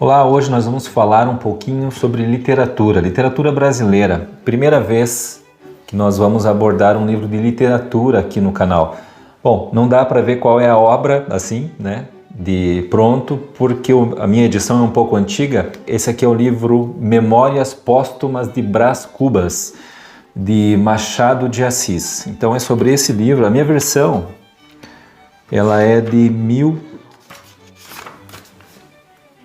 Olá, hoje nós vamos falar um pouquinho sobre literatura brasileira. Primeira vez que nós vamos abordar um livro de literatura aqui no canal. Bom, não dá para ver qual é a obra assim, né, de pronto, porque a minha edição é um pouco antiga. Esse aqui é o livro Memórias Póstumas de Brás Cubas, de Machado de Assis. Então é sobre esse livro. A minha versão, ela é de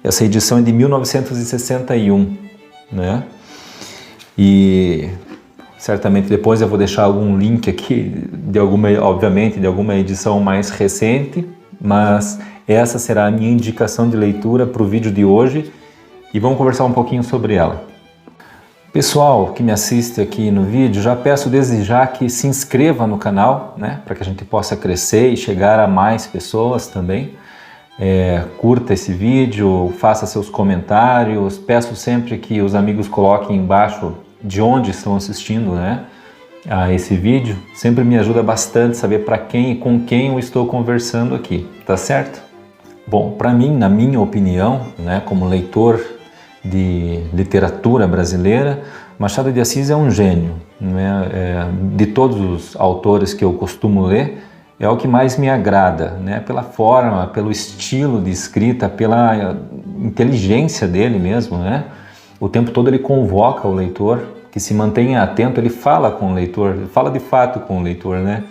Essa edição é de 1961, né? E certamente depois eu vou deixar algum link aqui obviamente, de alguma edição mais recente, mas essa será a minha indicação de leitura para o vídeo de hoje e vamos conversar um pouquinho sobre ela. Pessoal que me assiste aqui no vídeo, já peço desde já que se inscreva no canal, né? Para que a gente possa crescer e chegar a mais pessoas também. Curta esse vídeo, faça seus comentários, peço sempre que os amigos coloquem embaixo de onde estão assistindo, né, a esse vídeo. Sempre me ajuda bastante saber para quem e com quem eu estou conversando aqui, tá certo? Bom, para mim, na minha opinião, né, como leitor de literatura brasileira, Machado de Assis é um gênio, né? De todos os autores que eu costumo ler, é o que mais me agrada, né? Pela forma, pelo estilo de escrita, pela inteligência dele mesmo, né? O tempo todo ele convoca o leitor, que se mantenha atento, ele fala com o leitor, fala de fato com o leitor, né?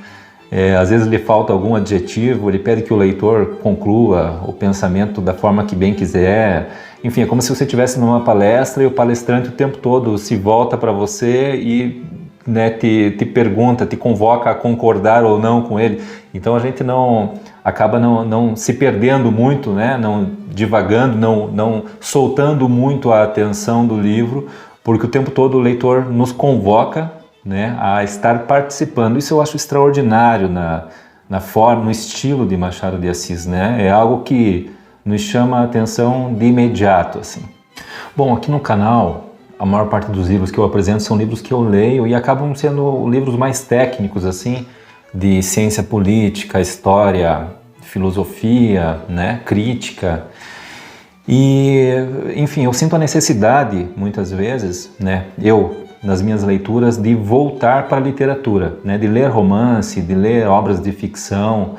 Às vezes lhe falta algum adjetivo, ele pede que o leitor conclua o pensamento da forma que bem quiser. Enfim, é como se você estivesse numa palestra e o palestrante o tempo todo se volta para você e, né, te pergunta, te convoca a concordar ou não com ele. Então a gente acaba não se perdendo muito, né, não divagando, não soltando muito a atenção do livro, porque o tempo todo o leitor nos convoca, né, a estar participando. Isso eu acho extraordinário na forma, no estilo de Machado de Assis, né? É algo que nos chama a atenção de imediato, assim. Bom, aqui no canal, a maior parte dos livros que eu apresento são livros que eu leio e acabam sendo livros mais técnicos, assim, de ciência política, história, filosofia, né, crítica. E, enfim, eu sinto a necessidade, muitas vezes, né, nas minhas leituras, de voltar para a literatura, né, de ler romance, de ler obras de ficção.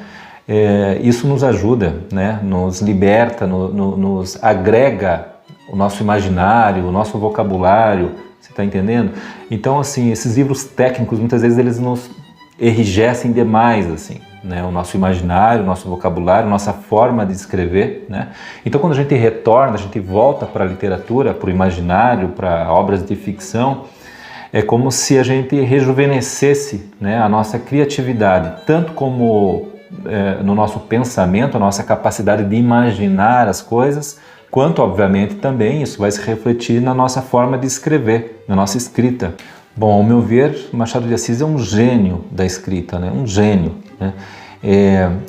Isso nos ajuda, né, nos liberta, nos agrega o nosso imaginário, o nosso vocabulário, você está entendendo? Então, assim, esses livros técnicos, muitas vezes eles nos enrijecem demais, assim, né? O nosso imaginário, o nosso vocabulário, nossa forma de escrever, né? Então, quando a gente retorna, a gente volta para a literatura, para o imaginário, para obras de ficção, é como se a gente rejuvenescesse, né, a nossa criatividade, tanto como no nosso pensamento, a nossa capacidade de imaginar as coisas, quanto, obviamente, também isso vai se refletir na nossa forma de escrever, na nossa escrita. Bom, ao meu ver, Machado de Assis é um gênio da escrita, né? Um gênio, né?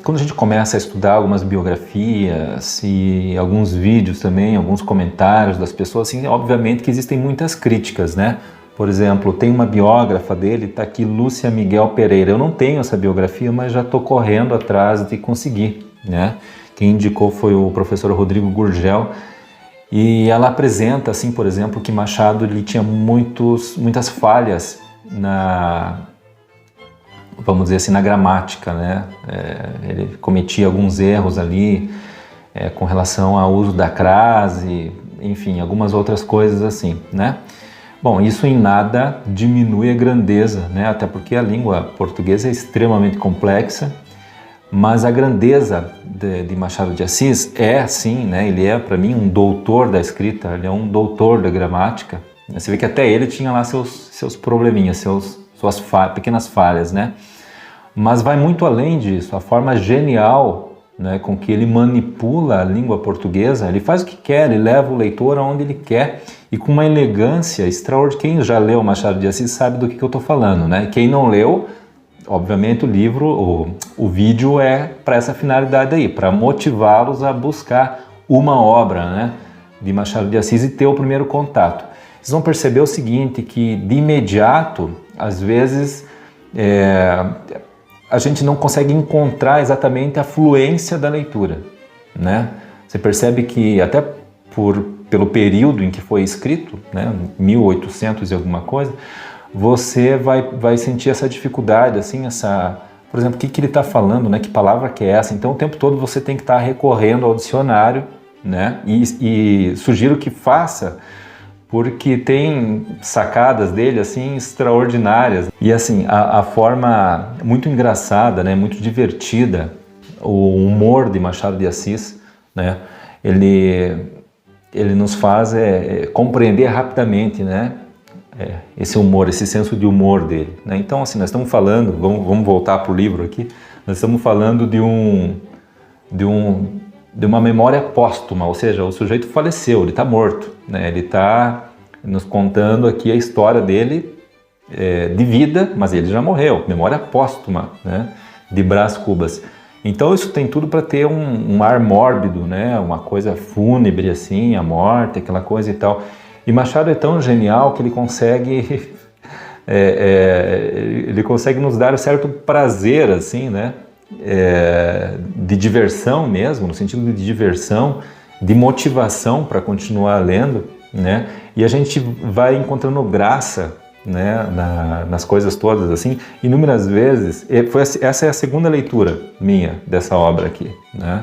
Quando a gente começa a estudar algumas biografias e alguns vídeos também, alguns comentários das pessoas, assim, obviamente que existem muitas críticas, né? Por exemplo, tem uma biógrafa dele, está aqui, Lúcia Miguel Pereira. Eu não tenho essa biografia, mas já estou correndo atrás de conseguir, né? Quem indicou foi o professor Rodrigo Gurgel, e ela apresenta, assim, por exemplo, que Machado ele tinha muitas falhas vamos dizer assim, na gramática, né? Ele cometia alguns erros ali com relação ao uso da crase, enfim, algumas outras coisas assim, né? Bom, isso em nada diminui a grandeza, né? Até porque a língua portuguesa é extremamente complexa. Mas a grandeza de Machado de Assis é, sim, né? Ele é, para mim, um doutor da escrita, ele é um doutor da gramática. Você vê que até ele tinha lá seus probleminhas, suas pequenas falhas, né? Mas vai muito além disso, a forma genial, né, com que ele manipula a língua portuguesa, ele faz o que quer, ele leva o leitor aonde ele quer e com uma elegância extraordinária. Quem já leu Machado de Assis sabe do que eu estou falando, né? Quem não leu, obviamente o vídeo é para essa finalidade aí, para motivá-los a buscar uma obra, né, de Machado de Assis e ter o primeiro contato. Vocês vão perceber o seguinte, que de imediato, às vezes, a gente não consegue encontrar exatamente a fluência da leitura, né? Você percebe que até pelo período em que foi escrito, né, 1800 e alguma coisa, você vai sentir essa dificuldade, assim, por exemplo, o que ele está falando, né, que palavra que é essa? Então o tempo todo você tem que estar recorrendo ao dicionário, né, e sugiro que faça, porque tem sacadas dele assim extraordinárias. E assim, a forma muito engraçada, né, muito divertida, o humor de Machado de Assis, né, ele nos faz compreender rapidamente, né, esse humor, esse senso de humor dele, né? Então assim, nós estamos falando, vamos voltar para o livro aqui, nós estamos falando de uma memória póstuma, ou seja, o sujeito faleceu, ele está morto, né? Ele está nos contando aqui a história dele de vida, mas ele já morreu, memória póstuma, né? De Brás Cubas. Então isso tem tudo para ter um ar mórbido, né? Uma coisa fúnebre assim, a morte, aquela coisa e tal. E Machado é tão genial que ele consegue nos dar um certo prazer, assim, né? De diversão mesmo, no sentido de diversão, de motivação para continuar lendo, né? E a gente vai encontrando graça, né, nas coisas todas, assim, inúmeras vezes. Essa é a segunda leitura minha dessa obra aqui, né?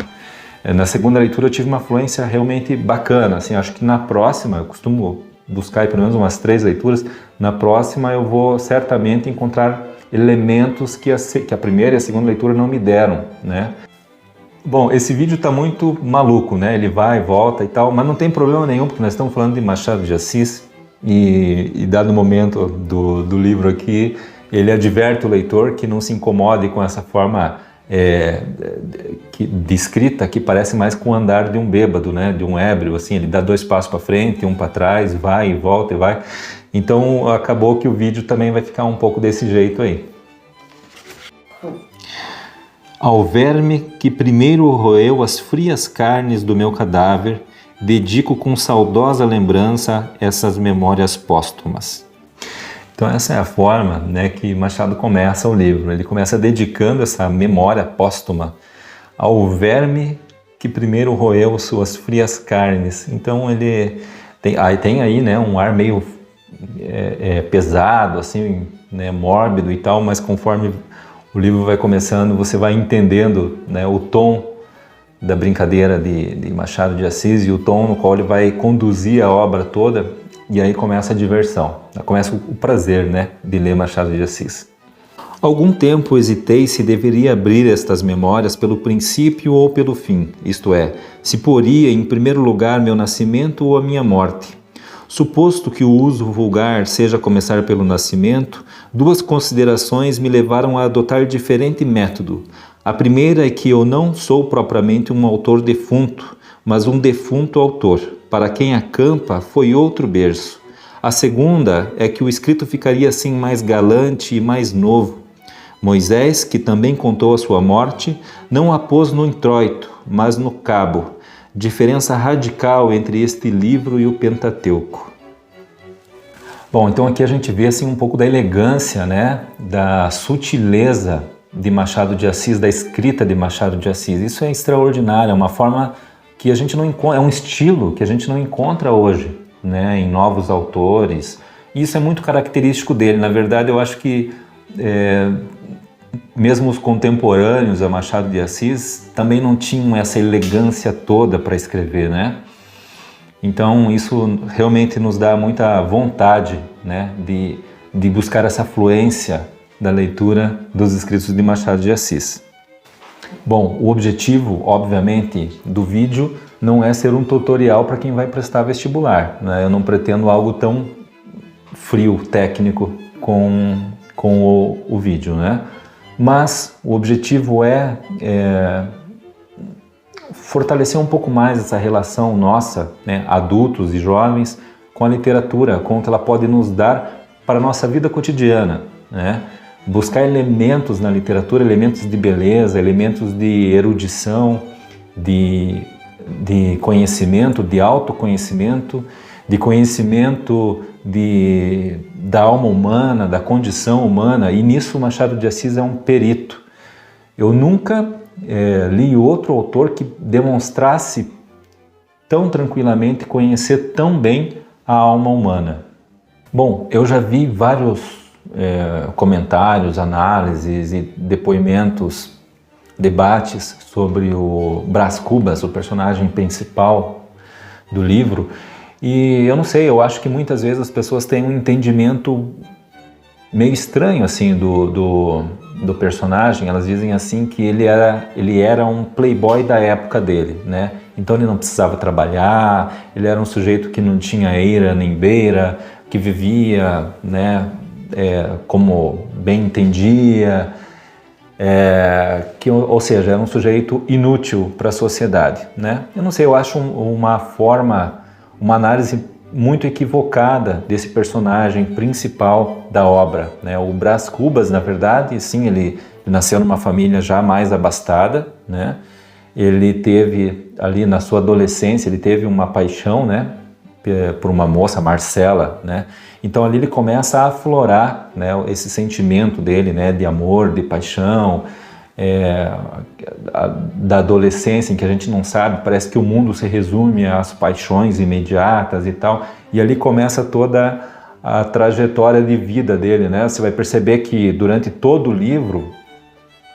Na segunda leitura eu tive uma fluência realmente bacana, assim, acho que na próxima, eu costumo buscar pelo menos umas 3 leituras, na próxima eu vou certamente encontrar elementos que a primeira e a segunda leitura não me deram, né? Bom, esse vídeo está muito maluco, né? Ele vai e volta e tal, mas não tem problema nenhum, porque nós estamos falando de Machado de Assis e dado o momento do livro aqui, ele adverte o leitor que não se incomode com essa forma de escrita que parece mais com o andar de um bêbado, né? De um ébrio, assim, ele dá 2 passos para frente, 1 para trás, vai e volta e vai. Então acabou que o vídeo também vai ficar um pouco desse jeito aí. Ao verme que primeiro roeu as frias carnes do meu cadáver, dedico com saudosa lembrança essas memórias póstumas. Então essa é a forma, né, que Machado começa o livro. Ele começa dedicando essa memória póstuma ao verme que primeiro roeu suas frias carnes. Então ele tem aí, né, um ar meio pesado, assim, né, mórbido e tal, mas conforme o livro vai começando, você vai entendendo, né, o tom da brincadeira de Machado de Assis e o tom no qual ele vai conduzir a obra toda, e aí começa a diversão, começa o prazer, né, de ler Machado de Assis. Algum tempo hesitei se deveria abrir estas memórias pelo princípio ou pelo fim, isto é, se poria em primeiro lugar meu nascimento ou a minha morte. Suposto que o uso vulgar seja começar pelo nascimento, 2 considerações me levaram a adotar diferente método. A primeira é que eu não sou propriamente um autor defunto, mas um defunto autor. Para quem acampa, foi outro berço. A segunda é que o escrito ficaria assim mais galante e mais novo. Moisés, que também contou a sua morte, não a pôs no introito, mas no cabo. Diferença radical entre este livro e o Pentateuco. Bom, então aqui a gente vê assim um pouco da elegância, né, da sutileza de Machado de Assis, da escrita de Machado de Assis. Isso é extraordinário, é uma forma que a gente não encontra, é um estilo que a gente não encontra hoje, né, em novos autores. E isso é muito característico dele. Na verdade, eu acho que mesmo os contemporâneos a Machado de Assis também não tinham essa elegância toda para escrever, né? Então isso realmente nos dá muita vontade, né, de buscar essa fluência da leitura dos escritos de Machado de Assis. Bom, o objetivo, obviamente, do vídeo não é ser um tutorial para quem vai prestar vestibular, né? Eu não pretendo algo tão frio, técnico com o vídeo, né? Mas o objetivo é fortalecer um pouco mais essa relação nossa, né, adultos e jovens, com a literatura, com o que ela pode nos dar para a nossa vida cotidiana, né? Buscar elementos na literatura, elementos de beleza, elementos de erudição, de conhecimento, de autoconhecimento, de conhecimento da alma humana, da condição humana, e nisso Machado de Assis é um perito. Eu nunca li outro autor que demonstrasse tão tranquilamente, conhecer tão bem a alma humana. Bom, eu já vi vários comentários, análises e depoimentos, debates sobre o Brás Cubas, o personagem principal do livro, e eu não sei, eu acho que muitas vezes as pessoas têm um entendimento meio estranho assim do personagem. Elas dizem assim que ele era um playboy da época dele, né? Então ele não precisava trabalhar, ele era um sujeito que não tinha eira nem beira, que vivia, né, como bem entendia, ou seja, era um sujeito inútil para a sociedade, né? Eu não sei, eu acho uma análise muito equivocada desse personagem principal da obra, né? O Brás Cubas, na verdade, sim, ele nasceu numa família já mais abastada, né? Ele teve ali na sua adolescência, ele teve uma paixão, né, por uma moça, Marcela, né? Então ali ele começa a aflorar, né, esse sentimento dele, né, de amor, de paixão, da adolescência, em que a gente não sabe, parece que o mundo se resume às paixões imediatas e tal, e ali começa toda a trajetória de vida dele, né? Você vai perceber que durante todo o livro,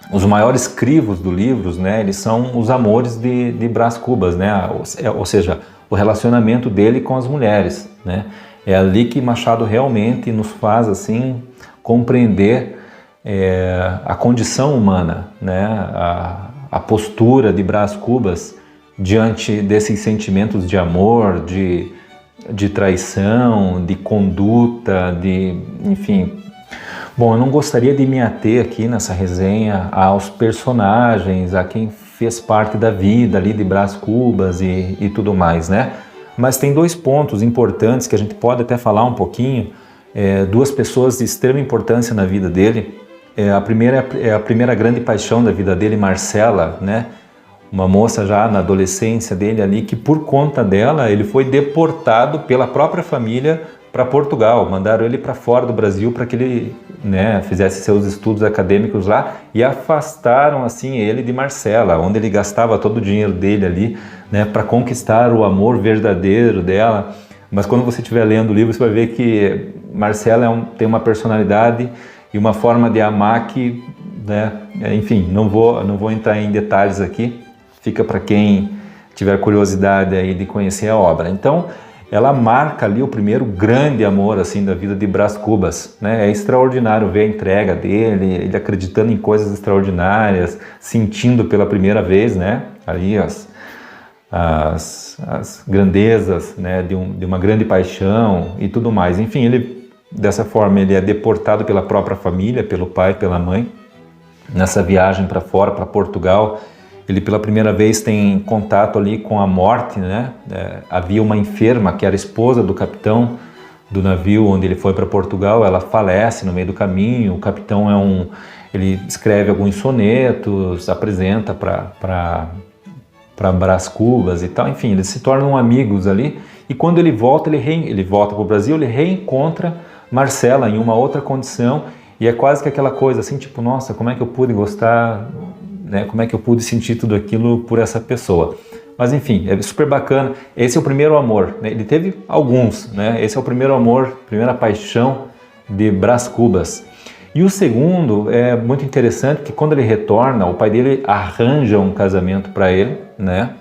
os maiores crivos do livro, né, eles são os amores de Brás Cubas, né? Ou seja, o relacionamento dele com as mulheres, né? É ali que Machado realmente nos faz assim compreender a condição humana, né? A postura de Brás Cubas diante desses sentimentos de amor, de traição, de conduta, enfim. Bom, eu não gostaria de me ater aqui nessa resenha aos personagens, a quem fez parte da vida ali de Brás Cubas e tudo mais, né? Mas tem dois pontos importantes que a gente pode até falar um pouquinho, duas pessoas de extrema importância na vida dele. A primeira é a primeira grande paixão da vida dele, Marcela, né? Uma moça já na adolescência dele ali, que por conta dela ele foi deportado pela própria família para Portugal. Mandaram ele para fora do Brasil para que ele, né, fizesse seus estudos acadêmicos lá, e afastaram assim ele de Marcela, onde ele gastava todo o dinheiro dele ali, né, para conquistar o amor verdadeiro dela. Mas quando você estiver lendo o livro, você vai ver que Marcela tem uma personalidade e uma forma de amar que, né, enfim, não vou entrar em detalhes aqui, fica para quem tiver curiosidade aí de conhecer a obra. Então, ela marca ali o primeiro grande amor assim da vida de Brás Cubas, né? É extraordinário ver a entrega dele, ele acreditando em coisas extraordinárias, sentindo pela primeira vez, né, ali as grandezas, né, de uma grande paixão e tudo mais. Enfim, dessa forma ele é deportado pela própria família, pelo pai, pela mãe, nessa viagem para fora, para Portugal. Ele pela primeira vez tem contato ali com a morte, né? Havia uma enferma que era esposa do capitão do navio onde ele foi para Portugal, ela falece no meio do caminho. O capitão ele escreve alguns sonetos, apresenta para Brás Cubas e tal. Enfim, eles se tornam amigos ali, e quando ele volta, ele volta para o Brasil, ele reencontra Marcela em uma outra condição, e é quase que aquela coisa assim, tipo, nossa, como é que eu pude gostar, né? Como é que eu pude sentir tudo aquilo por essa pessoa? Mas enfim, é super bacana. Esse é o primeiro amor, né? Ele teve alguns, né? Esse é o primeiro amor, primeira paixão de Brás Cubas. E o segundo é muito interessante, que quando ele retorna, o pai dele arranja um casamento para ele, né?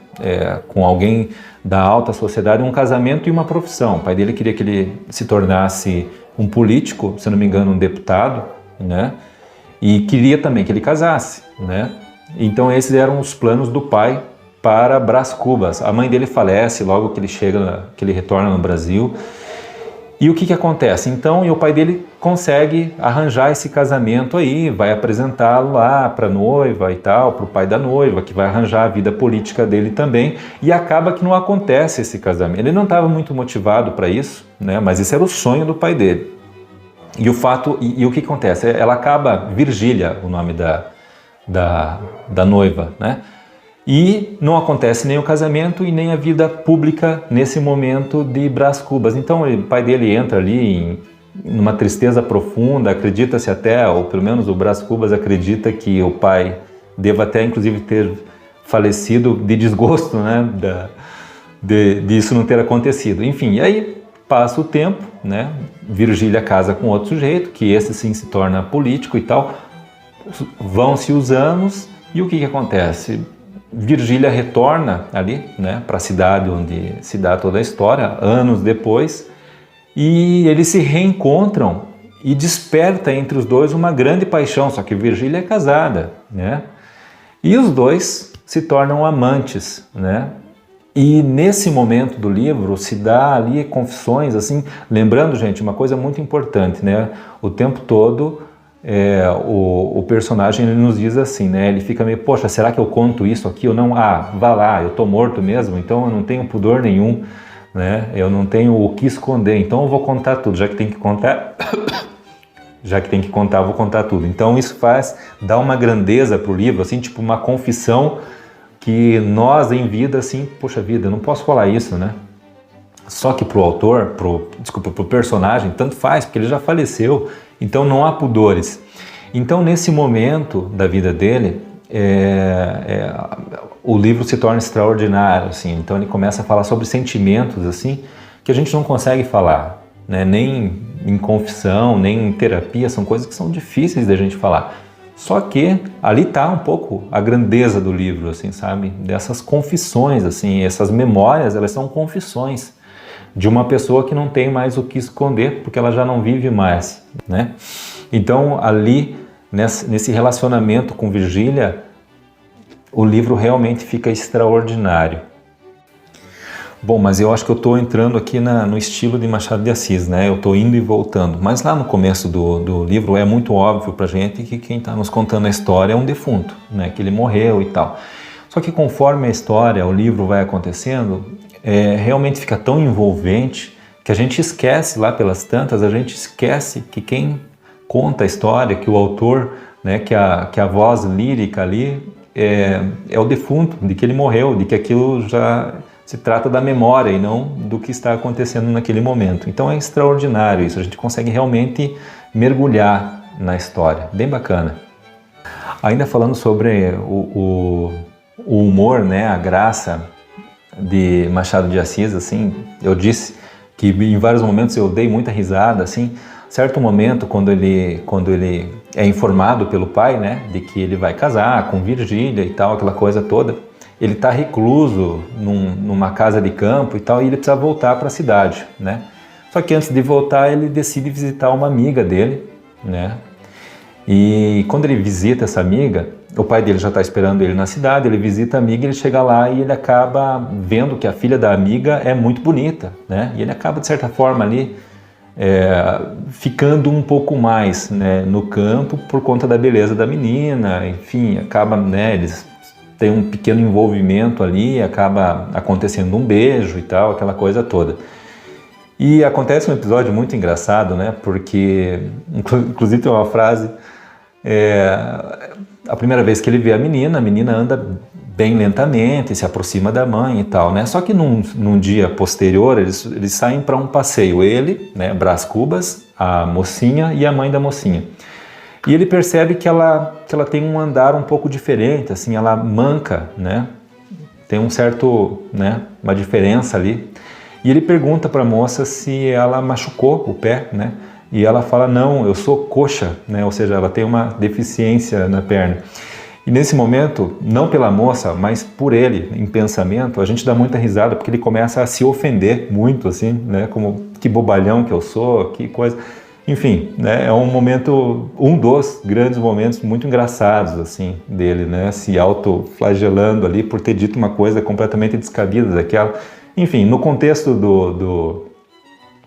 Com alguém da alta sociedade, um casamento e uma profissão. O pai dele queria que ele se tornasse um político, se não me engano, um deputado, né? E queria também que ele casasse, né? Então esses eram os planos do pai para Brás Cubas. A mãe dele falece logo que ele retorna no Brasil. E o que acontece? Então, o pai dele consegue arranjar esse casamento aí, vai apresentá-lo lá para a noiva e tal, para o pai da noiva, que vai arranjar a vida política dele também, e acaba que não acontece esse casamento. Ele não estava muito motivado para isso, né? Mas esse era o sonho do pai dele. E o que acontece? Ela acaba, Virgília, o nome da noiva, né? E não acontece nem o casamento e nem a vida pública nesse momento de Brás Cubas. Então o pai dele entra ali numa tristeza profunda, acredita-se até, ou pelo menos o Brás Cubas acredita que o pai deva até inclusive ter falecido de desgosto, né, disso não ter acontecido. Enfim, e aí passa o tempo, né? Virgília casa com outro sujeito, que esse sim se torna político e tal. Vão-se os anos e o que acontece? Virgília retorna ali, né, para a cidade onde se dá toda a história, anos depois, e eles se reencontram e desperta entre os dois uma grande paixão, só que Virgília é casada, né? E os dois se tornam amantes, né? E nesse momento do livro se dá ali confissões, assim, lembrando, gente, uma coisa muito importante, né? O tempo todo o personagem ele nos diz assim, né? Ele fica meio, poxa, será que eu conto isso aqui ou não? Ah, vá lá, eu tô morto mesmo, então eu não tenho pudor nenhum, né? Eu não tenho o que esconder, então eu vou contar tudo, já que tem que contar, eu vou contar tudo. Então isso dá uma grandeza pro livro, assim, tipo uma confissão que nós em vida, assim, poxa vida, eu não posso falar isso, né? Só que pro autor, pro personagem, tanto faz, porque ele já faleceu, então não há pudores. Então nesse momento da vida dele, o livro se torna extraordinário, assim. Então ele começa a falar sobre sentimentos, assim, que a gente não consegue falar, né? Nem em confissão, nem em terapia, são coisas que são difíceis da gente falar. Só que ali está um pouco a grandeza do livro, assim, sabe? Dessas confissões, assim, essas memórias, elas são confissões de uma pessoa que não tem mais o que esconder, porque ela já não vive mais, né? Então, ali, nesse relacionamento com Virgília, o livro realmente fica extraordinário. Bom, mas eu acho que eu estou entrando aqui no estilo de Machado de Assis, né? Eu estou indo e voltando. Mas lá no começo do livro é muito óbvio para a gente que quem está nos contando a história é um defunto, né? Que ele morreu e tal. Só que conforme a história, o livro vai acontecendo, realmente fica tão envolvente que a gente esquece lá pelas tantas, a gente esquece que quem conta a história, que o autor, né? Que a voz lírica ali é o defunto, de que ele morreu, de que aquilo já se trata da memória e não do que está acontecendo naquele momento. Então é extraordinário isso, a gente consegue realmente mergulhar na história, bem bacana. Ainda falando sobre o humor, né, a graça de Machado de Assis, assim, eu disse que em vários momentos eu dei muita risada, assim, certo momento quando ele é informado pelo pai, né, de que ele vai casar com Virgília e tal, aquela coisa toda, ele está recluso numa casa de campo e tal, e ele precisa voltar para a cidade, né? Só que antes de voltar, ele decide visitar uma amiga dele, né? E quando ele visita essa amiga, o pai dele já está esperando ele na cidade, ele visita a amiga, ele chega lá e ele acaba vendo que a filha da amiga é muito bonita, né? E ele acaba, de certa forma, ali ficando um pouco mais, né, no campo por conta da beleza da menina, enfim, acaba, né, eles tem um pequeno envolvimento ali, acaba acontecendo um beijo e tal, aquela coisa toda. E acontece um episódio muito engraçado, né? Porque, inclusive tem uma frase, a primeira vez que ele vê a menina anda bem lentamente, se aproxima da mãe e tal, né? Só que num dia posterior, eles saem para um passeio, ele, né, Brás Cubas, a mocinha e a mãe da mocinha. E ele percebe que ela tem um andar um pouco diferente, assim, ela manca, né? Tem um certo, né, uma diferença ali. E ele pergunta para a moça se ela machucou o pé, né? E ela fala, não, eu sou coxa, né? Ou seja, ela tem uma deficiência na perna. E nesse momento, não pela moça, mas por ele, em pensamento, a gente dá muita risada, porque ele começa a se ofender muito, assim, né? Como, que bobalhão que eu sou, que coisa... Enfim, né, é um dos grandes momentos muito engraçados, assim, dele, né, se autoflagelando ali por ter dito uma coisa completamente descabida daquela. Enfim, no contexto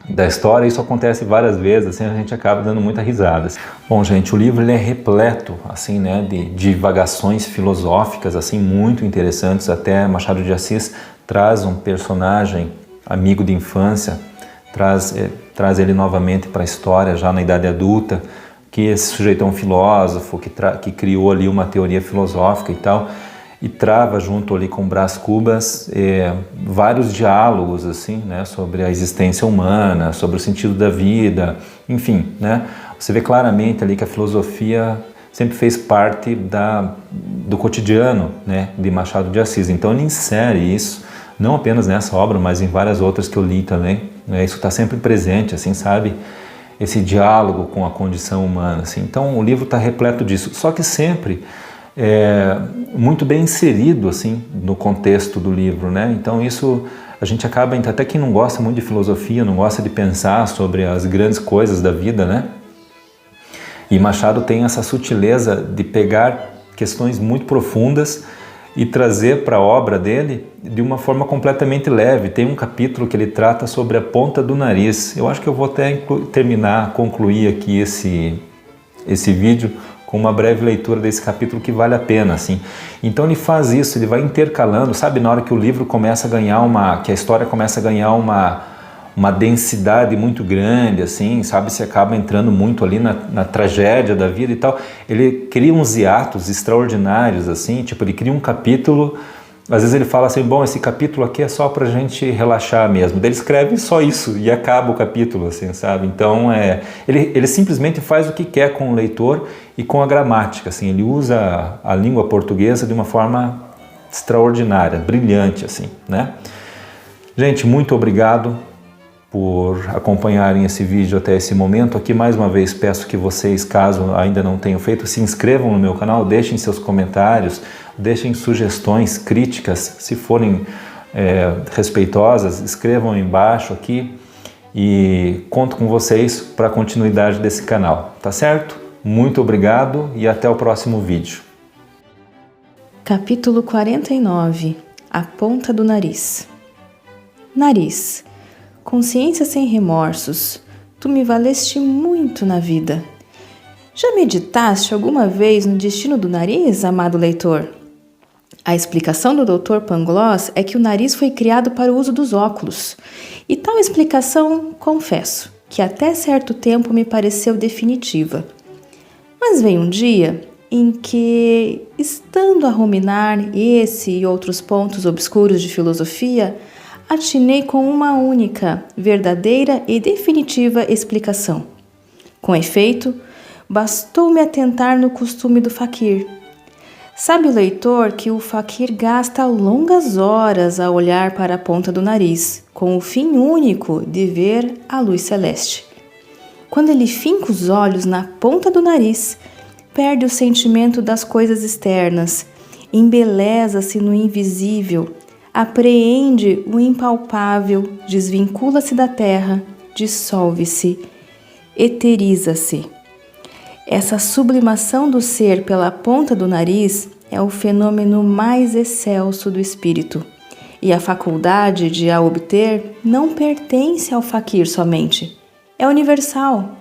da história, isso acontece várias vezes, assim, a gente acaba dando muita risada. Bom, gente, o livro ele é repleto, assim, né, de divagações filosóficas, assim, muito interessantes. Até Machado de Assis traz um personagem amigo de infância, traz ele novamente para a história já na idade adulta, que esse sujeito é um filósofo que criou ali uma teoria filosófica e tal, e trava junto ali com Brás Cubas vários diálogos, assim, né, sobre a existência humana, sobre o sentido da vida, enfim, né, você vê claramente ali que a filosofia sempre fez parte do cotidiano, né, de Machado de Assis. Então ele insere isso não apenas nessa obra, mas em várias outras que eu li também, né? Isso está sempre presente, assim, sabe? Esse diálogo com a condição humana, assim. Então o livro está repleto disso, só que sempre muito bem inserido, assim, no contexto do livro, né? Então isso a gente acaba, até quem não gosta muito de filosofia, não gosta de pensar sobre as grandes coisas da vida, né? E Machado tem essa sutileza de pegar questões muito profundas e trazer para a obra dele de uma forma completamente leve. Tem um capítulo que ele trata sobre a ponta do nariz. Eu acho que eu vou até concluir aqui esse vídeo com uma breve leitura desse capítulo que vale a pena, assim. Então ele faz isso, ele vai intercalando, sabe, na hora que o livro começa a ganhar que a história começa a ganhar uma densidade muito grande, assim, sabe, se acaba entrando muito ali na tragédia da vida e tal, ele cria uns hiatos extraordinários, assim, tipo, ele cria um capítulo, às vezes ele fala assim, bom, esse capítulo aqui é só pra gente relaxar mesmo, daí ele escreve só isso e acaba o capítulo, assim, sabe, então ele simplesmente faz o que quer com o leitor e com a gramática, assim, ele usa a língua portuguesa de uma forma extraordinária, brilhante, assim, né. Gente, muito obrigado por acompanharem esse vídeo até esse momento. Aqui mais uma vez peço que vocês, caso ainda não tenham feito, se inscrevam no meu canal, deixem seus comentários, deixem sugestões, críticas, se forem respeitosas, escrevam embaixo aqui e conto com vocês para a continuidade desse canal, tá certo? Muito obrigado e até o próximo vídeo. Capítulo 49. A ponta do nariz. Nariz. Consciência sem remorsos, tu me valeste muito na vida. Já meditaste alguma vez no destino do nariz, amado leitor? A explicação do Dr. Pangloss é que o nariz foi criado para o uso dos óculos. E tal explicação, confesso, que até certo tempo me pareceu definitiva. Mas veio um dia em que, estando a ruminar esse e outros pontos obscuros de filosofia, atinei com uma única, verdadeira e definitiva explicação. Com efeito, bastou-me atentar no costume do faquir. Sabe o leitor que o faquir gasta longas horas a olhar para a ponta do nariz, com o fim único de ver a luz celeste. Quando ele finca os olhos na ponta do nariz, perde o sentimento das coisas externas, embeleza-se no invisível, apreende o impalpável, desvincula-se da terra, dissolve-se, eteriza-se. Essa sublimação do ser pela ponta do nariz é o fenômeno mais excelso do espírito, e a faculdade de a obter não pertence ao faquir somente, é universal.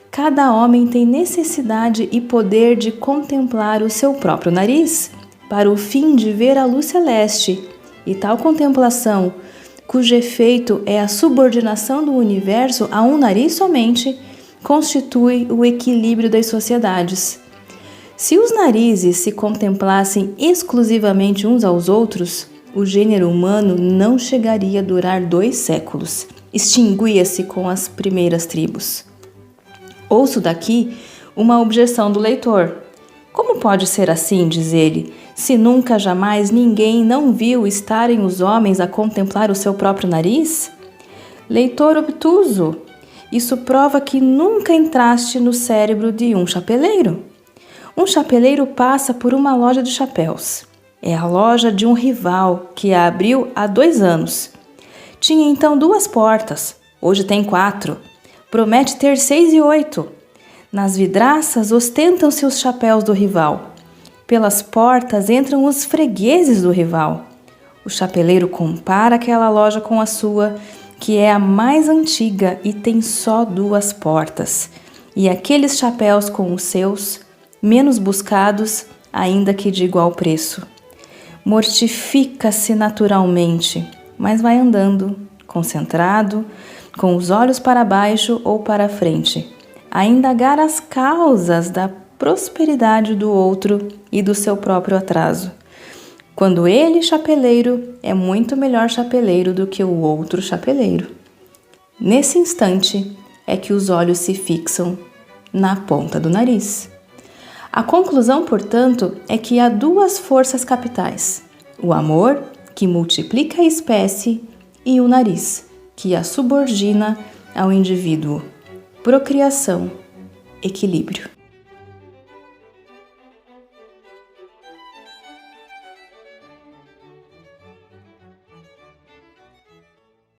Cada homem tem necessidade e poder de contemplar o seu próprio nariz, para o fim de ver a luz celeste, e tal contemplação, cujo efeito é a subordinação do universo a um nariz somente, constitui o equilíbrio das sociedades. Se os narizes se contemplassem exclusivamente uns aos outros, o gênero humano não chegaria a durar 2 séculos, extinguia-se com as primeiras tribos. Ouço daqui uma objeção do leitor. Como pode ser assim, diz ele, se nunca jamais ninguém não viu estarem os homens a contemplar o seu próprio nariz? Leitor obtuso, isso prova que nunca entraste no cérebro de um chapeleiro. Um chapeleiro passa por uma loja de chapéus. É a loja de um rival que a abriu há 2 anos. Tinha então 2 portas, hoje tem 4. Promete ter 6 e 8. Nas vidraças ostentam-se os chapéus do rival. Pelas portas entram os fregueses do rival. O chapeleiro compara aquela loja com a sua, que é a mais antiga e tem só 2 portas, e aqueles chapéus com os seus, menos buscados, ainda que de igual preço. Mortifica-se naturalmente, mas vai andando, concentrado, com os olhos para baixo ou para frente, a indagar as causas da prosperidade do outro e do seu próprio atraso. Quando ele, chapeleiro, é muito melhor chapeleiro do que o outro chapeleiro. Nesse instante é que os olhos se fixam na ponta do nariz. A conclusão, portanto, é que há 2 forças capitais: o amor, que multiplica a espécie, e o nariz, que a subordina ao indivíduo. Procriação, equilíbrio.